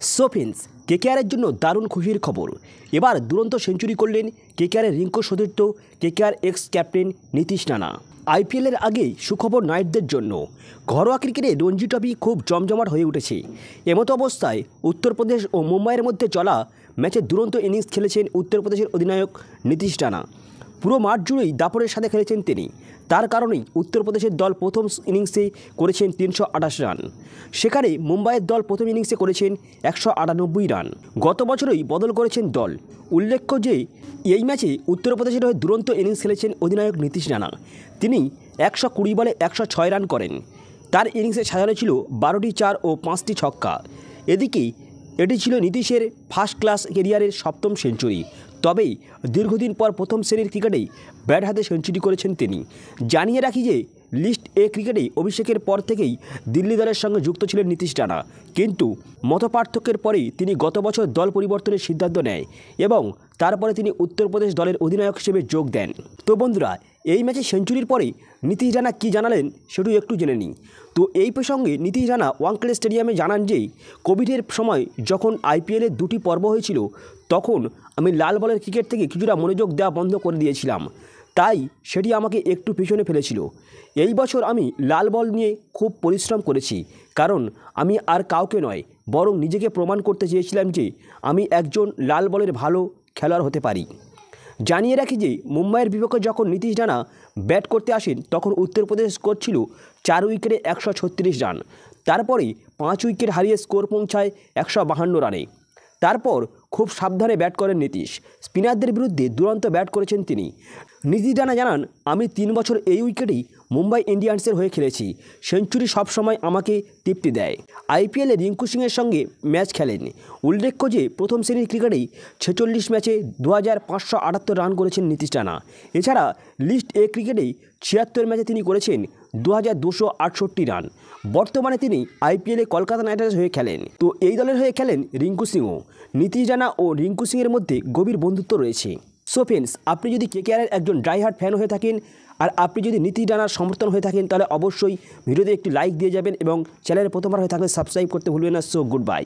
সোফিন্স কেকেআরের জন্য দারুণ খুশির খবর। এবার দুরন্ত সেঞ্চুরি করলেন কেকেআরের রিঙ্কু সতীর্থ KKR x captain Nitish Rana. আইপিএলের আগেই সুখবর নাইটদের জন্য। ঘরোয়া ক্রিকেটে রঞ্জি ট্রফি খুব জমজমাট হয়ে উঠেছে। এমতো অবস্থায় উত্তরপ্রদেশ ও মুম্বাইয়ের মধ্যে চলা ম্যাচে দুরন্ত ইনিংস খেলেছেন উত্তরপ্রদেশের অধিনায়ক নীতিশ রানা। পুরো মাঠ জুড়েই দাপটের সাথে খেলেছেন তিনি। তার কারণেই উত্তরপ্রদেশের দল প্রথম ইনিংসে করেছেন ৩২৮ রান। সেখানে মুম্বাইয়ের দল প্রথম ইনিংসে করেছেন ১৯৮ রান। গত বছরই বদল করেছেন দল। উল্লেখ্য যে এই ম্যাচে উত্তরপ্রদেশের হয়ে দুরন্ত ইনিংস খেলেছেন অধিনায়ক নীতিশ রানা। তিনি ১২০ বলে ১০৬ রান করেন। তার ইনিংসে সাজানো ছিল ১২টি চার ও ৫টি ছক্কা। এদিকে এটি ছিল নীতিশের ফার্স্ট ক্লাস ক্যারিয়ারের সপ্তম সেঞ্চুরি। তবেই দীর্ঘদিন পর প্রথম শ্রেণীর ক্রিকেটেই ব্যাট হাতে সেঞ্চুরি করেছেন তিনি। জানিয়ে রাখি যে লিস্ট এ ক্রিকেটেই অভিষেকের পর থেকেই দিল্লি দলের সঙ্গে যুক্ত ছিলেন নীতিশ রানা, কিন্তু মতপার্থক্যের পরেই তিনি গত বছর দল পরিবর্তনের সিদ্ধান্ত নেয় এবং তারপরে তিনি উত্তরপ্রদেশ দলের অধিনায়ক হিসেবে যোগ দেন। তো বন্ধুরা, এই ম্যাচে সেঞ্চুরির পরে নীতিশ রানা কী জানালেন সেটাও একটু জেনে নিই। তো এই প্রসঙ্গে নীতিশ রানা ওয়াংখেড়ে স্টেডিয়ামে জানান যে কোভিডের সময় যখন আইপিএলের 2টি পর্ব হয়েছিল তখন আমি লাল বলের ক্রিকেট থেকে কিছুটা মনোযোগ দেওয়া বন্ধ করে দিয়েছিলাম, তাই সেটি আমাকে একটু পিছনে ফেলেছিল। এই বছর আমি লাল বল নিয়ে খুব পরিশ্রম করেছি, কারণ আমি আর কাউকে নয় বরং নিজেকে প্রমাণ করতে চেয়েছিলাম যে আমি একজন লাল বলের ভালো খেলোয়াড় হতে পারি। জানিয়ে রাখি যে মুম্বাইয়ের বিপক্ষে যখন নীতিশ রানা ব্যাট করতে আসেন তখন উত্তরপ্রদেশ স্কোর ছিল 4 উইকেটে ১৩৬ রান। তারপরে 5 উইকেট হারিয়ে স্কোর পৌঁছায় ১৫২ রানে। তারপর খুব সাবধানে ব্যাট করেন নীতিশ। স্পিনারদের বিরুদ্ধে দুরন্ত ব্যাট করেছেন তিনি। নীতিশ রানা জানান, আমি 3 বছর এই উইকেটেই মুম্বাই ইন্ডিয়ান্সের হয়ে খেলেছি। সেঞ্চুরি সবসময় আমাকে তৃপ্তি দেয়। আইপিএলে রিঙ্কু সিংয়ের সঙ্গে ম্যাচ খেলেন। উল্লেখ্য যে প্রথম শ্রেণীর ক্রিকেটেই 46 ম্যাচে 2578 রান করেছেন নীতিশ রানা। এছাড়া লিস্ট এ ক্রিকেটেই 76 ম্যাচে তিনি করেছেন 2268 রান। বর্তমানে তিনি আইপিএলে কলকাতা নাইট রাইডার্স হয়ে খেলেন। তো এই দলের হয়ে খেলেন রিঙ্কু সিংও। নীতিশ রানা ও রিঙ্কু সিংয়ের মধ্যে গভীর বন্ধুত্ব রয়েছে। সো ফ্রেন্ডস, আপনি যদি কেকেআরের একজন ড্রাইহার্ড ফ্যান হয়ে থাকেন আর আপনি যদি নীতিশ রানার সমর্থন হয়ে থাকেন তাহলে অবশ্যই ভিডিওতে একটি লাইক দিয়ে যাবেন এবং চ্যানেলে প্রথমবার হয়ে থাকলে সাবস্ক্রাইব করতে ভুলবেন না। So good bye.